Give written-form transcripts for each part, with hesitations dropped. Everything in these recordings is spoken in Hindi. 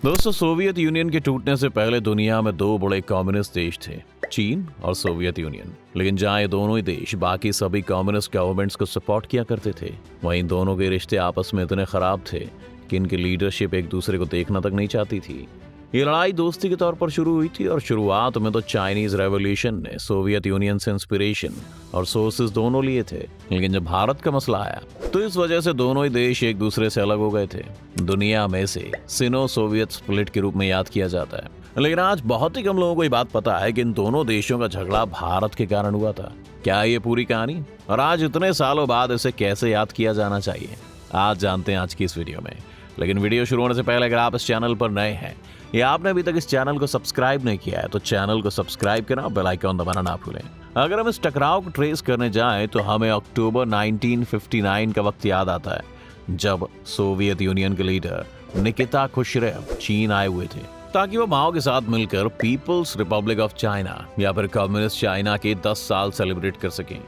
दोस्तों, सोवियत यूनियन के टूटने से पहले दुनिया में दो बड़े कम्युनिस्ट देश थे, चीन और सोवियत यूनियन। लेकिन जहां ये दोनों ही देश बाकी सभी कम्युनिस्ट गवर्नमेंट्स को सपोर्ट किया करते थे, वहीं दोनों के रिश्ते आपस में इतने खराब थे कि इनकी लीडरशिप एक दूसरे को देखना तक नहीं चाहती थी। ये लड़ाई दोस्ती के तौर पर शुरू हुई थी और शुरुआत में तो चाइनीज रेवोल्यूशन ने सोवियत यूनियन से इंस्पिरेशन और सोर्सेज दोनों लिए थे। लेकिन जब भारत का मसला आया तो इस वजह से दोनों ही देश एक दूसरे से अलग हो गए थे। दुनिया में से सिनो सोवियत स्प्लिट के रूप में याद किया जाता है। लेकिन आज बहुत ही कम लोगों को ये बात पता है कि इन दोनों देशों का झगड़ा भारत के कारण हुआ था। क्या ये पूरी कहानी, और आज इतने सालों बाद इसे कैसे याद किया जाना चाहिए, आज जानते हैं आज की इस वीडियो में। लेकिन वीडियो शुरू होने से पहले अगर आप इस चैनल पर नए हैं या आपने अभी तक इस चैनल को सब्सक्राइब नहीं किया है तो चैनल को सब्सक्राइब करना, बेल आइकन दबाना ना भूलें। अगर हम इस टकराव को ट्रेस करने जाएं तो हमें अक्टूबर 1959 का वक्त याद आता है, जब सोवियत यूनियन के लीडर निकिता खुश्रेव चीन आए हुए थे ताकि वो माओ के साथ मिलकर पीपल्स रिपब्लिक ऑफ चाइना या फिर कम्युनिस्ट चाइना के 10 साल सेलिब्रेट कर सकें।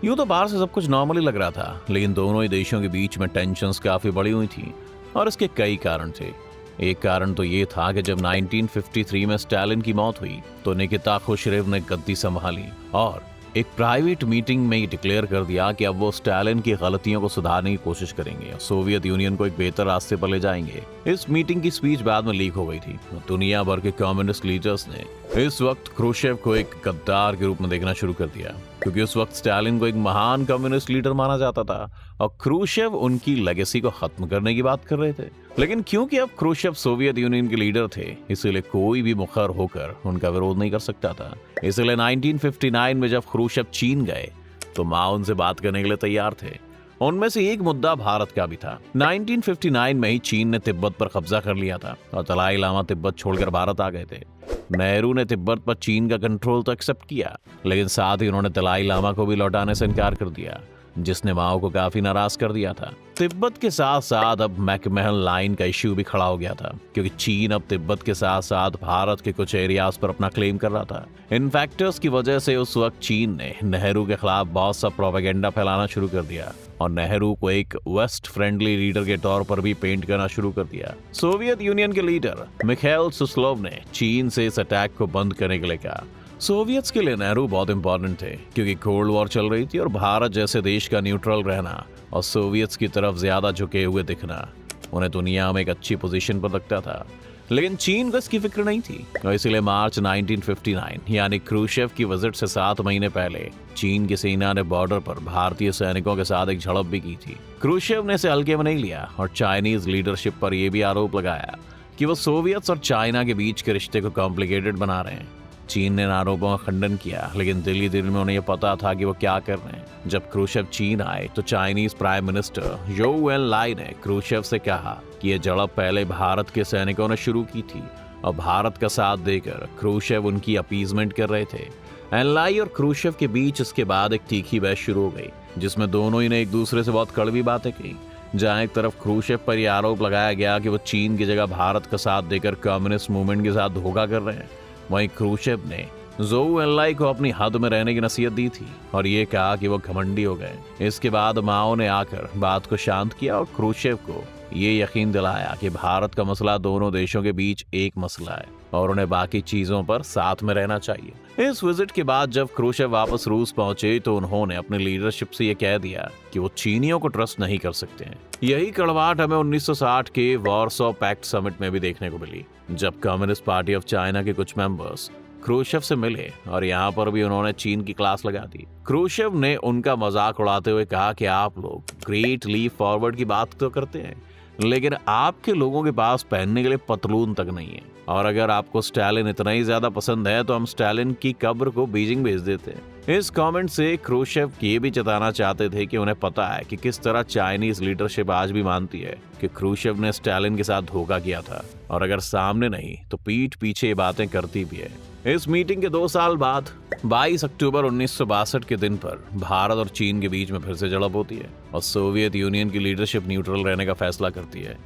यूं तो बाहर से सब कुछ नॉर्मली लग रहा था, लेकिन दोनों ही देशों के बीच में टेंशंस काफी बढ़ी हुई थी और इसके कई कारण थे। एक कारण तो ये था कि जब 1953 में स्टालिन की मौत हुई तो निकिता खुश्रेव ने गद्दी संभाली और एक प्राइवेट मीटिंग में ये डिक्लेयर कर दिया कि अब वो स्टालिन की गलतियों को सुधारने की कोशिश करेंगे, सोवियत यूनियन को एक बेहतर रास्ते पर ले जाएंगे। इस मीटिंग की स्पीच बाद में लीक हो गई थी। दुनिया भर के कम्युनिस्ट लीडर्स ने इस वक्त क्रूशेव को एक गद्दार के रूप में देखना शुरू कर दिया, क्योंकि उस वक्त स्टालिन को एक महान कम्युनिस्ट लीडर माना जाता था और क्रूशेव उनकी लेगेसी को खत्म करने की बात कर रहे थे। लेकिन क्योंकि अब क्रूशेव सोवियत यूनियन के लीडर थे, इसलिए कोई भी मुखर होकर उनका विरोध नहीं कर सकता था। इसलिए 1959 में जब क्रूशेव चीन गए तो माओ उनसे बात करने के लिए तैयार थे। उनमें से एक मुद्दा भारत का भी था। 1959 में ही चीन ने तिब्बत पर कब्जा कर लिया था और दलाई लामा तिब्बत छोड़कर भारत आ गए थे। नेहरू ने तिब्बत पर चीन का कंट्रोल तो एक्सेप्ट किया, लेकिन साथ ही उन्होंने दलाई लामा को भी लौटाने से इनकार कर दिया, जिसने माओ को काफी नाराज कर दिया था। तिब्बत के साथ साथ अब मैकमहल लाइन का इश्यू भी खड़ा हो गया था, क्योंकि चीन अब तिब्बत के साथ साथ भारत के कुछ एरियाज पर अपना क्लेम कर रहा था। इन फैक्टर्स की वजह से उस वक्त चीन ने नेहरू के खिलाफ बहुत सा प्रोपेगेंडा फैलाना शुरू कर दिया और नेहरू को एक वेस्ट फ्रेंडली लीडर के तौर पर भी पेंट करना शुरू कर दिया। सोवियत यूनियन के लीडर मिखाइल सुस्लोव ने चीन से इस अटैक को बंद करने के लिए कहा। सोवियत्स के लिए नेहरू बहुत इंपॉर्टेंट थे, क्योंकि कोल्ड वॉर चल रही थी और भारत जैसे देश का न्यूट्रल रहना और सोवियत्स की तरफ ज्यादा झुके हुए दिखना उन्हें दुनिया में एक अच्छी पोजीशन पर रखता था। लेकिन चीन को इसकी फिक्र नहीं थी और इसलिए मार्च 1959 यानी क्रूशेव की विजिट से 7 महीने पहले चीन की सेना ने बॉर्डर पर भारतीय सैनिकों के साथ एक झड़प भी की थी। क्रूशेव ने इसे हल्के में नहीं लिया और चाइनीज लीडरशिप पर यह भी आरोप लगाया कि वो सोवियत्स और चाइना के बीच के रिश्ते को कॉम्प्लिकेटेड बना रहे हैं। चीन ने इन आरोपों का खंडन किया, लेकिन दिल्ली दिल में उन्हें यह पता था कि वो क्या कर रहे हैं। जब क्रूशेव चीन आए तो चाइनीज प्राइम मिनिस्टर जोउ एन लाई ने क्रूशेव से कहा कि यह झड़प पहले भारत के सैनिकों ने शुरू की थी और भारत का साथ देकर क्रूशेव उनकी अपीजमेंट कर रहे थे। एन लाई और क्रूशेव के बीच इसके बाद एक तीखी बहस शुरू हो गई, जिसमें दोनों ही ने एक दूसरे से बहुत कड़वी बातें की। जहां एक तरफ क्रूशेव पर यह आरोप लगाया गया कि वो चीन की जगह भारत का साथ देकर कम्युनिस्ट मूवमेंट के साथ धोखा कर रहे हैं, वहीं क्रूशेव ने जोउ एनलाई को अपनी हद में रहने की नसीहत दी थी और ये कहा कि वो घमंडी हो गए। इसके बाद माओ ने आकर बात को शांत किया और क्रूशेव को ये यकीन दिलाया कि भारत का मसला दोनों देशों के बीच एक मसला है और उन्हें बाकी चीजों पर साथ में रहना चाहिए। इस विजिट के बाद जब क्रूशेव वापस रूस पहुंचे तो उन्होंने अपनी लीडरशिप से यह कह दिया कि वो चीनियों को ट्रस्ट नहीं कर सकते हैं। यही कड़वाहट हमें 1960 के वॉर्सो पैक्ट समिट में भी देखने को मिली, जब कम्युनिस्ट पार्टी ऑफ चाइना के कुछ मेंबर्स क्रूशेव से मिले और यहाँ पर भी उन्होंने चीन की क्लास लगा दी। क्रूशेव ने उनका मजाक उड़ाते हुए कहा कि आप लोग ग्रेट लीप फॉरवर्ड की बात तो करते हैं, लेकिन आपके लोगों के पास पहनने के लिए पतलून तक नहीं है, और अगर आपको स्टालिन इतना ही ज्यादा पसंद है तो हम स्टालिन की कब्र को बीजिंग भेज देते हैं। इस कमेंट से क्रूशेव ये भी जताना चाहते थे कि उन्हें पता है कि किस तरह चाइनीज लीडरशिप आज भी मानती है कि क्रूशेव ने स्टालिन के साथ धोखा किया था, और अगर सामने नहीं तो पीठ पीछे ये बातें करती भी है। इस मीटिंग के 2 साल बाद 22 अक्टूबर 1962 के दिन पर भारत और चीन के बीच में फिर से झड़प होती है और सोवियत यूनियन की लीडरशिप न्यूट्रल रहने का फैसला करती है।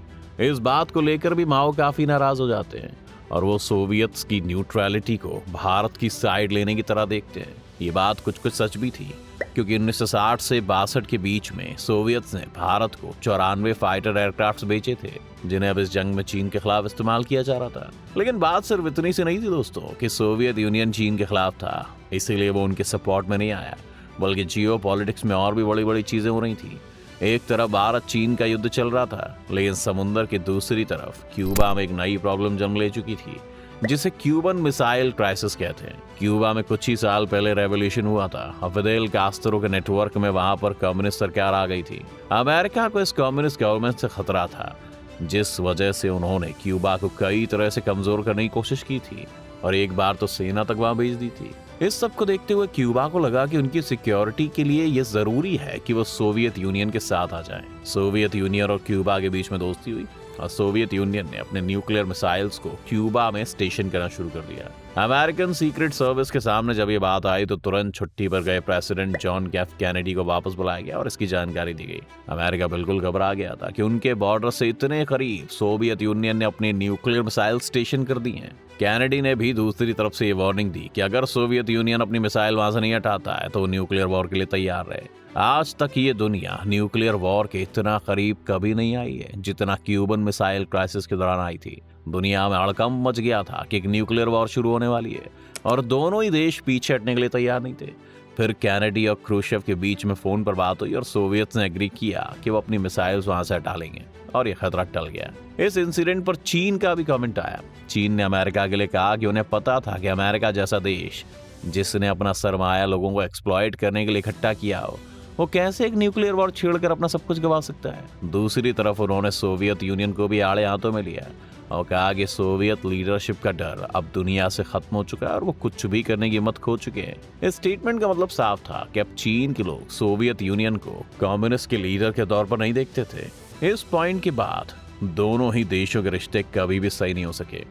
इस बात को लेकर भी माओ काफी नाराज हो जाते हैं और वो सोवियत्स की न्यूट्रलिटी को भारत की साइड लेने की तरह देखते हैं। ये बात कुछ कुछ सच भी थी, क्योंकि 1960 से 62 के बीच में सोवियत ने भारत को 94 फाइटर एयरक्राफ्ट बेचे थे, जिन्हें अब इस जंग में चीन के खिलाफ इस्तेमाल किया जा रहा था। लेकिन बात सिर्फ इतनी सी नहीं थी दोस्तों कि सोवियत यूनियन चीन के खिलाफ था, इसीलिए वो उनके सपोर्ट में नहीं आया, बल्कि जियो पॉलिटिक्स में और भी बड़ी बड़ी चीजें हो रही थी। एक तरफ भारत चीन का युद्ध चल रहा था, लेकिन समुद्र की दूसरी तरफ क्यूबा में एक नई प्रॉब्लम जन्म ले चुकी थी, जिसे क्यूबन मिसाइल क्राइसिस कहते हैं। क्यूबा में कुछ ही साल पहले रेवोल्यूशन हुआ था और फिदेल कास्त्रो के नेटवर्क में वहां पर कम्युनिस्ट सरकार आ गई थी। अमेरिका को इस कम्युनिस्ट गवर्नमेंट से खतरा था, जिस वजह से उन्होंने क्यूबा को कई तरह से कमजोर करने की कोशिश की थी और एक बार तो सेना तक वहां भेज दी थी। इस सब को देखते हुए क्यूबा को लगा कि उनकी सिक्योरिटी के लिए यह जरूरी है कि वो सोवियत यूनियन के साथ आ जाएं। सोवियत यूनियन और क्यूबा के बीच में दोस्ती हुई और सोवियत यूनियन ने अपने न्यूक्लियर मिसाइल्स को क्यूबा में स्टेशन करना शुरू कर दिया। अमेरिकन सीक्रेट सर्विस के सामने जब ये बात आई तो तुरंत छुट्टी पर गए प्रेसिडेंट जॉन एफ कैनेडी को वापस बुलाया गया और इसकी जानकारी दी गई। अमेरिका बिल्कुल घबरा गया था कि उनके बॉर्डर से इतने करीब सोवियत यूनियन ने अपने न्यूक्लियर मिसाइल स्टेशन कर दी हैं। कैनेडी ने भी दूसरी तरफ से ये वार्निंग दी कि अगर सोवियत यूनियन अपनी मिसाइल वहां से नहीं हटाता है तो न्यूक्लियर वॉर के लिए तैयार रहे। आज तक ये दुनिया न्यूक्लियर वॉर के इतना करीब कभी नहीं आई है जितना क्यूबन मिसाइल क्राइसिस के दौरान आई थी। दुनिया में हड़कंप मच गया था कि एक न्यूक्लियर वॉर शुरू होने वाली है और दोनों ही देश पीछे हटने के लिए तैयार नहीं थे। फिर कैनेडी और क्रूशेव के बीच में फोन पर बात हुई और सोवियत ने एग्री किया कि वो अपनी मिसाइल्स वहां से हटा लेंगे और ये खतरा टल गया। इस इंसिडेंट पर चीन का भी कमेंट आया। चीन ने अमेरिका के लिए कहा कि उन्हें पता था कि अमेरिका जैसा देश जिसने अपना सरमाया लोगों को एक्सप्लॉइट करने के लिए इकट्ठा किया हो, वो कैसे एक न्यूक्लियर वॉर छेड़कर अपना सब कुछ गंवा सकता है। दूसरी तरफ उन्होंने सोवियत यूनियन को भी आड़े हाथों में लिया और कहा कि सोवियत लीडरशिप का डर अब दुनिया से खत्म हो चुका है और वो कुछ भी करने की हिम्मत खो चुके हैं। इस स्टेटमेंट का मतलब साफ था कि अब चीन के लोग सोवियत यूनियन को कम्युनिस्ट के लीडर के तौर पर नहीं देखते थे। इस पॉइंट के बाद दोनों ही देशों के रिश्ते कभी भी सही नहीं हो सके।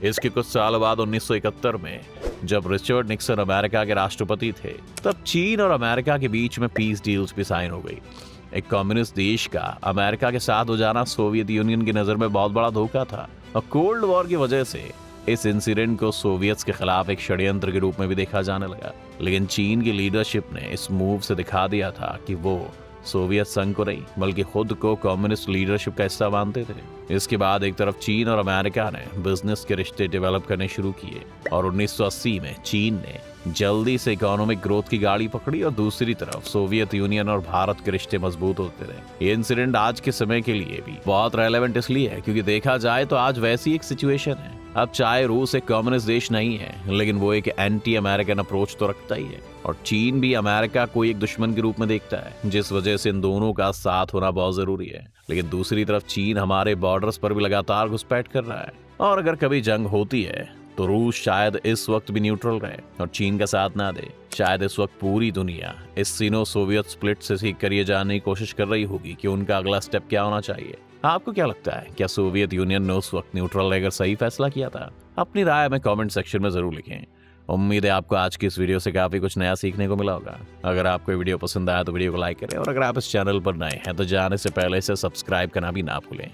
इसके कुछ साल बाद 1971 में जब रिचर्ड निक्सन अमेरिका के राष्ट्रपति थे, तब चीन और अमेरिका के बीच में पीस डील्स भी साइन हो गई। एक कम्युनिस्ट देश का अमेरिका के साथ हो जाना सोवियत यूनियन की नजर में बहुत बड़ा धोखा था और कोल्ड वॉर की वजह से इस इंसिडेंट को सोवियत के खिलाफ एक षड्यंत्र के रूप में भी देखा जाने लगा। लेकिन चीन की लीडरशिप ने इस मूव से दिखा दिया था कि वो सोवियत संघ को नहीं बल्कि खुद को कम्युनिस्ट लीडरशिप का हिस्सा मानते थे। इसके बाद एक तरफ चीन और अमेरिका ने बिजनेस के रिश्ते डेवलप करने शुरू किए और 1980 में चीन ने जल्दी से इकोनॉमिक ग्रोथ की गाड़ी पकड़ी और दूसरी तरफ सोवियत यूनियन और भारत के रिश्ते मजबूत होते रहे। ये इंसिडेंट आज के समय के लिए भी बहुत रेलेवेंट इसलिए है क्योंकि देखा जाए तो आज वैसी एक सिचुएशन है। अब चाहे रूस एक कम्युनिस्ट देश नहीं है, लेकिन वो एक एंटी अमेरिकन अप्रोच तो रखता ही है और चीन भी अमेरिका को एक दुश्मन के रूप में देखता है, जिस वजह से इन दोनों का साथ होना बहुत जरूरी है। लेकिन दूसरी तरफ चीन हमारे बॉर्डर्स पर भी लगातार घुसपैठ कर रहा है और अगर कभी जंग होती है तो रूस शायद इस वक्त भी न्यूट्रल रहे और चीन का साथ ना दे। शायद इस वक्त पूरी दुनिया इस सीनो सोवियत स्प्लिट से सीख कर ये जानने की कोशिश कर रही होगी कि उनका अगला स्टेप क्या होना चाहिए। आपको क्या लगता है, क्या सोवियत यूनियन ने उस वक्त न्यूट्रल रहकर सही फैसला किया था? अपनी राय हमें कमेंट सेक्शन में जरूर लिखें। उम्मीद है आपको आज की इस वीडियो से काफी कुछ नया सीखने को मिला होगा। अगर आपको वीडियो पसंद आया तो वीडियो को लाइक करें और अगर आप इस चैनल पर नए हैं तो जाने से पहले इसे सब्सक्राइब करना भी ना भूलें।